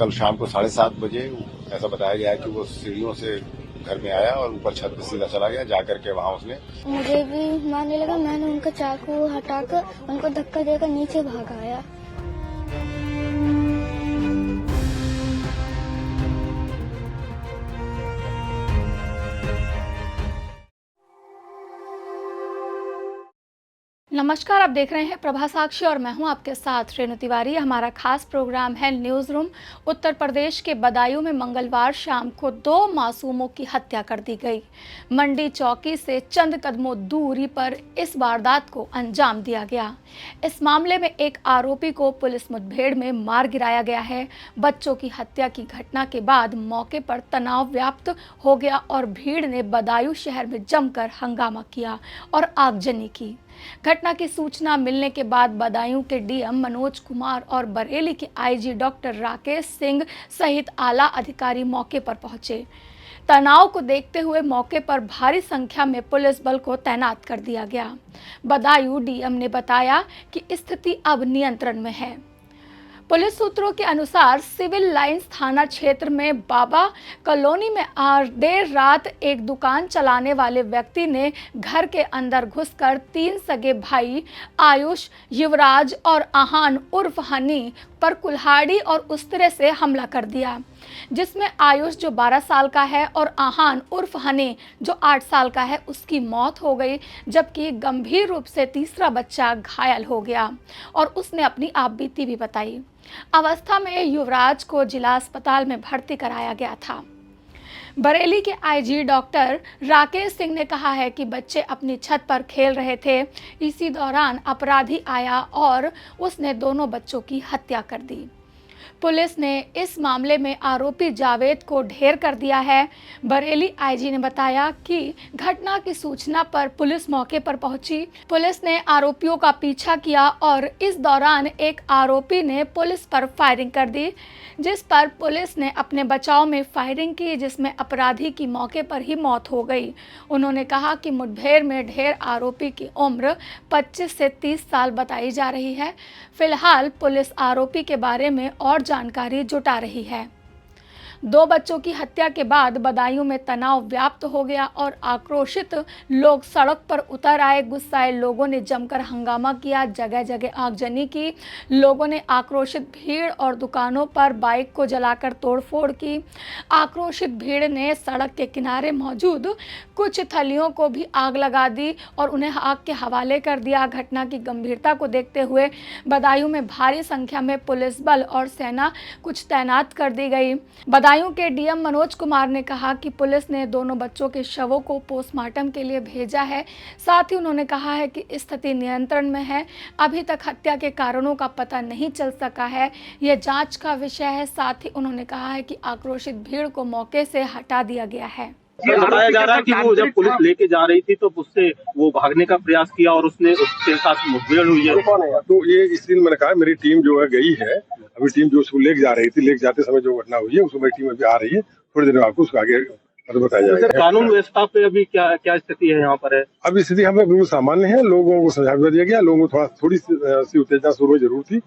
कल शाम को 7:30 बजे ऐसा बताया गया है कि वो सीढ़ियों से घर में आया और ऊपर छत पे सीधा चला गया। जाकर के वहां उसने मुझे भी मारने लगा। मैंने उनका चाकू हटाकर उनको धक्का देकर नीचे भागाया। नमस्कार, आप देख रहे हैं प्रभा साक्षी और मैं हूं आपके साथ रेणु तिवारी। हमारा खास प्रोग्राम है न्यूज़ रूम। उत्तर प्रदेश के बदायूं में मंगलवार शाम को 2 मासूमों की हत्या कर दी गई। मंडी चौकी से चंद कदमों दूरी पर इस वारदात को अंजाम दिया गया। इस मामले में एक आरोपी को पुलिस मुठभेड़ में मार गिराया गया है। बच्चों की हत्या की घटना के बाद मौके पर तनाव व्याप्त हो गया और भीड़ ने बदायूं शहर में जमकर हंगामा किया और आगजनी की। घटना की सूचना मिलने के बाद बदायूं के डीएम मनोज कुमार और बरेली के आईजी डॉक्टर राकेश सिंह सहित आला अधिकारी मौके पर पहुंचे। तनाव को देखते हुए मौके पर भारी संख्या में पुलिस बल को तैनात कर दिया गया। बदायूं डीएम ने बताया कि स्थिति अब नियंत्रण में है। पुलिस सूत्रों के अनुसार सिविल लाइंस थाना क्षेत्र में बाबा कॉलोनी में देर रात एक दुकान चलाने वाले व्यक्ति ने घर के अंदर घुसकर 3 सगे भाई आयुष, युवराज और आहान उर्फ हनी पर कुल्हाड़ी और उस्तरे से हमला कर दिया, जिसमें आयुष जो 12 साल का है और आहान उर्फ हनी जो 8 साल का है उसकी मौत हो गई, जबकि गंभीर रूप से तीसरा बच्चा घायल हो गया और उसने अपनी आपबीती भी बताई। अवस्था में युवराज को जिला अस्पताल में भर्ती कराया गया था। बरेली के आईजी डॉक्टर राकेश सिंह ने कहा है कि बच्चे अपनी छत पर खेल रहे थे। इसी दौरान अपराधी आया और उसने दोनों बच्चों की हत्या कर दी। पुलिस ने इस मामले में आरोपी जावेद को ढेर कर दिया है। बरेली आईजी ने बताया कि घटना की सूचना पर पुलिस मौके पर पहुंची। पुलिस ने आरोपियों का पीछा किया और इस दौरान एक आरोपी ने पुलिस पर फायरिंग कर दी, जिस पर पुलिस ने अपने बचाव में फायरिंग की, जिसमें अपराधी की मौके पर ही मौत हो गई। उन्होंने कहा कि मुठभेड़ में ढेर आरोपी की उम्र 25 से 30 साल बताई जा रही है। फिलहाल पुलिस आरोपी के बारे में और जानकारी जुटा रही है। 2 बच्चों की हत्या के बाद बदायूं में तनाव व्याप्त हो गया और आक्रोशित लोग सड़क पर उतर आए। गुस्साए लोगों ने जमकर हंगामा किया, जगह जगह आगजनी की। लोगों ने आक्रोशित भीड़ और दुकानों पर बाइक को जलाकर तोड़फोड़ की। आक्रोशित भीड़ ने सड़क के किनारे मौजूद कुछ थैलियों को भी आग लगा दी और उन्हें आग के हवाले कर दिया। घटना की गंभीरता को देखते हुए बदायूं में भारी संख्या में पुलिस बल और सेना कुछ तैनात कर दी गई। बदायूं के डीएम मनोज कुमार ने कहा कि पुलिस ने दोनों बच्चों के शवों को पोस्टमार्टम के लिए भेजा है। साथ ही उन्होंने कहा है कि स्थिति नियंत्रण में है। अभी तक हत्या के कारणों का पता नहीं चल सका है, यह जांच का विषय है। साथ ही उन्होंने कहा है कि आक्रोशित भीड़ को मौके से हटा दिया गया है। बताया जा रहा है कि वो जब पुलिस लेके जा रही थी तो उससे वो भागने का प्रयास किया और उसके साथ मुठभेड़ हुई है। तो ये इसलिए मैंने कहा मेरी टीम जो है गई है, अभी टीम जो उसको लेके जा रही थी, लेके जाते समय जो घटना हुई है उसको मेरी टीम अभी आ रही है। थोड़ी देर में आपको उसको आगे बताया जाएगा। कानून व्यवस्था पे अभी क्या स्थिति है यहाँ पर है? अभी स्थिति हमें बिल्कुल सामान्य है। लोगों को समझा दिया गया। लोगों को थोड़ी सी उत्तेजना शुरू जरूर थी,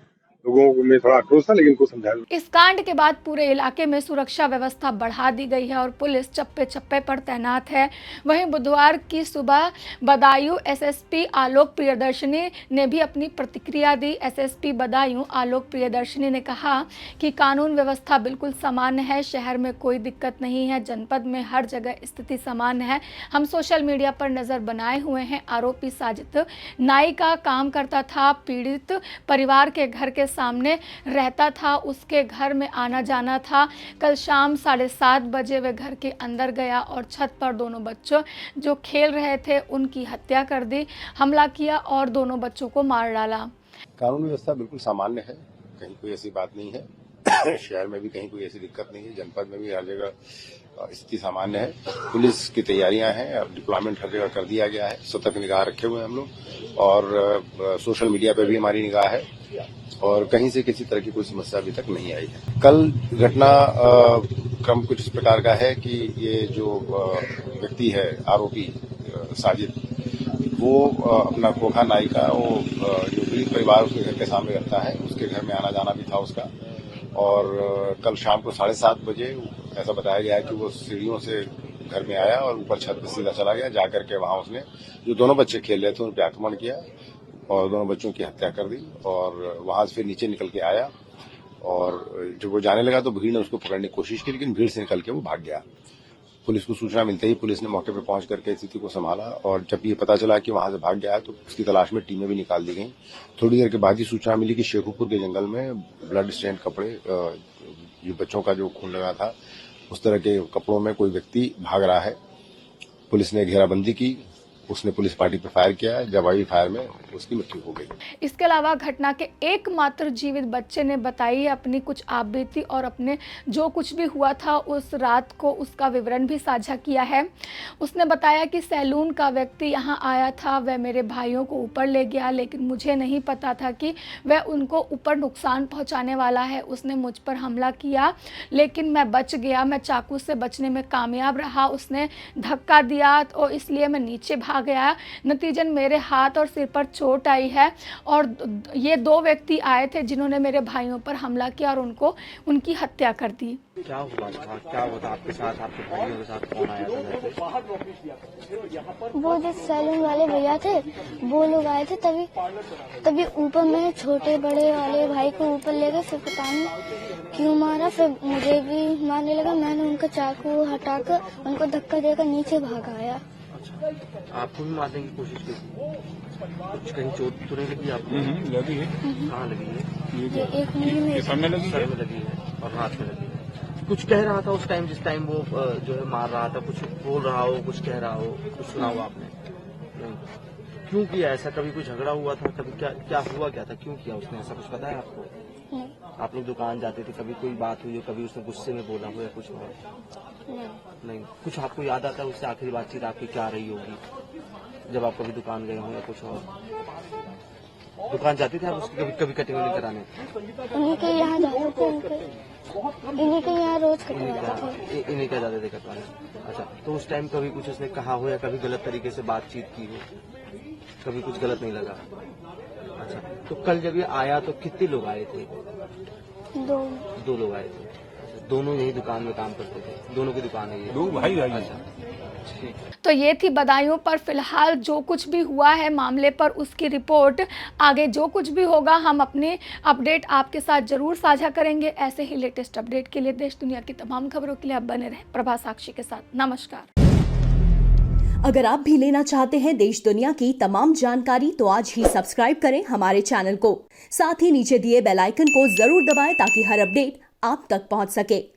लोगों में थोड़ा आक्रोश था, लेकिन इनको समझाया। इस कांड के बाद पूरे इलाके में सुरक्षा व्यवस्था बढ़ा दी गई है और पुलिस चप्पे चप्पे पर तैनात है। वहीं बुधवार की सुबह बदायूं एसएसपी आलोक प्रियदर्शनी ने भी अपनी प्रतिक्रिया दी। एसएसपी बदायूं आलोक प्रियदर्शनी ने कहा कि कानून व्यवस्था बिल्कुल सामान्य है, शहर में कोई दिक्कत नहीं है, जनपद में हर जगह स्थिति सामान्य है। हम सोशल मीडिया पर नजर बनाए हुए हैं। आरोपी साजिद नाई का काम करता था, पीड़ित परिवार के घर के सामने रहता था, उसके घर में आना जाना था। कल शाम 7:30 बजे वह घर के अंदर गया और छत पर दोनों बच्चों जो खेल रहे थे उनकी हत्या कर दी, हमला किया और दोनों बच्चों को मार डाला। कानून व्यवस्था बिल्कुल सामान्य है, कहीं कोई ऐसी बात नहीं है। शहर में भी कहीं कोई ऐसी दिक्कत नहीं है, जनपद में भी हर जगह स्थिति सामान्य है। पुलिस की तैयारियां हैं, अब डिप्लॉयमेंट हर जगह कर दिया गया है। सतर्क निगाह रखे हुए हैं हम लोग और सोशल मीडिया पे भी हमारी निगाह है और कहीं से किसी तरह की कोई समस्या अभी तक नहीं आई है। कल घटना क्रम कुछ इस प्रकार का है कि ये जो व्यक्ति है आरोपी साजिद, वो अपना खोखा नाई का वो जो पीड़ित परिवार उसके घर के सामने रहता है, उसके घर में आना जाना भी था उसका। और कल शाम को 7:30 बजे ऐसा बताया गया है कि वो सीढ़ियों से घर में आया और ऊपर छत पर सीधा चला गया। जाकर के वहां उसने जो दोनों बच्चे खेल रहे थे उन पर आक्रमण किया और दोनों बच्चों की हत्या कर दी और वहां से फिर नीचे निकल के आया और जब वो जाने लगा तो भीड़ ने उसको पकड़ने की कोशिश की, लेकिन भीड़ से निकल के वो भाग गया। पुलिस को सूचना मिलते ही पुलिस ने मौके पर पहुंच करके स्थिति को संभाला और जब ये पता चला कि वहां से भाग गया तो उसकी तलाश में टीमें भी निकाल दी गई। थोड़ी देर के बाद ही सूचना मिली कि शेखुपुर के जंगल में ब्लड स्टेन कपड़े, जो बच्चों का जो खून लगा था उस तरह के कपड़ों में कोई व्यक्ति भाग रहा है। पुलिस ने घेराबंदी की, उसने पुलिस पार्टी पर फायर किया, जवाबी फायर में उसकी मृत्यु हो गई। इसके अलावा घटना के एकमात्र जीवित बच्चे ने बताई अपनी कुछ आप बीती और अपने जो कुछ भी हुआ था उस रात को उसका विवरण भी साझा किया है। उसने बताया कि सैलून का व्यक्ति यहाँ आया था, वह मेरे भाइयों को ऊपर ले गया, लेकिन मुझे नहीं पता था कि वह उनको ऊपर नुकसान पहुँचाने वाला है। उसने मुझ पर हमला किया लेकिन मैं बच गया, मैं चाकू से बचने में कामयाब रहा। उसने धक्का दिया और इसलिए मैं नीचे भाग गया। नतीजन मेरे हाथ और सिर पर चोट आई है और ये 2 व्यक्ति आए थे जिन्होंने मेरे भाइयों पर हमला किया और उनकी हत्या कर दी। क्या हुआ था, क्या हुआ था आपके साथ, आपके भाइयों के साथ कौन आया था? वो जो सैलून वाले भैया थे वो लोग आए थे, तभी ऊपर में छोटे बड़े वाले भाई को ऊपर ले गए, फिर पता नहीं क्यों मारा, फिर मुझे भी मारने लगा। मैंने उनका चाकू हटाकर उनको धक्का देकर नीचे भाग आया। आपको भी मारने की कोशिश की थी? कुछ कहीं चोट तो नहीं लगी आपको? लगी है। कहाँ लगी है? ये एक मुंह में सर में लगी सर में लगी है और हाथ में लगी है। कुछ कह रहा था उस टाइम, जिस टाइम वो जो है मार रहा था, कुछ बोल रहा हो, कुछ कह रहा हो, कुछ सुना हो आपने? नहीं। क्यों किया ऐसा? कभी कोई झगड़ा हुआ था? कभी क्या हुआ, क्या था, क्यों किया उसने ऐसा? कुछ पता है आपको? नहीं। आप लोग दुकान जाते थे, कभी कोई बात हुई हो, कभी उसने गुस्से में बोला हो या कुछ हो? नहीं। कुछ आपको याद आता है उससे आखिरी बातचीत आपकी क्या रही होगी जब आप कभी दुकान गए हो या कुछ और? दुकान जाते थे आप उसकी कभी कटिंग नहीं कराने? उन्हीं के यहाँ जाते थे, इन्हीं के यहाँ रोज इन्हीं का जाते थे कटवाने। अच्छा, तो उस टाइम कभी कुछ उसने कहा हो या कभी गलत तरीके से बातचीत की हो? कभी कुछ गलत नहीं लगा? अच्छा, तो कल जब ये आया तो कितने लोग आए थे? 2 लोग आए थे। दोनों यही दुकान में काम करते थे? दोनों की दुकान है ये? 2 भाई आई। अच्छा, ठीक। तो ये थी बदायूं पर फिलहाल जो कुछ भी हुआ है मामले पर उसकी रिपोर्ट। आगे जो कुछ भी होगा हम अपने अपडेट आपके साथ जरूर साझा करेंगे। ऐसे ही लेटेस्ट अपडेट के लिए देश दुनिया की तमाम खबरों के लिए आप बने रहें प्रभा साक्षी के साथ। नमस्कार। अगर आप भी लेना चाहते हैं देश दुनिया की तमाम जानकारी तो आज ही सब्सक्राइब करें हमारे चैनल को। साथ ही नीचे दिए बेल आइकन को जरूर दबाएं ताकि हर अपडेट आप तक पहुंच सके।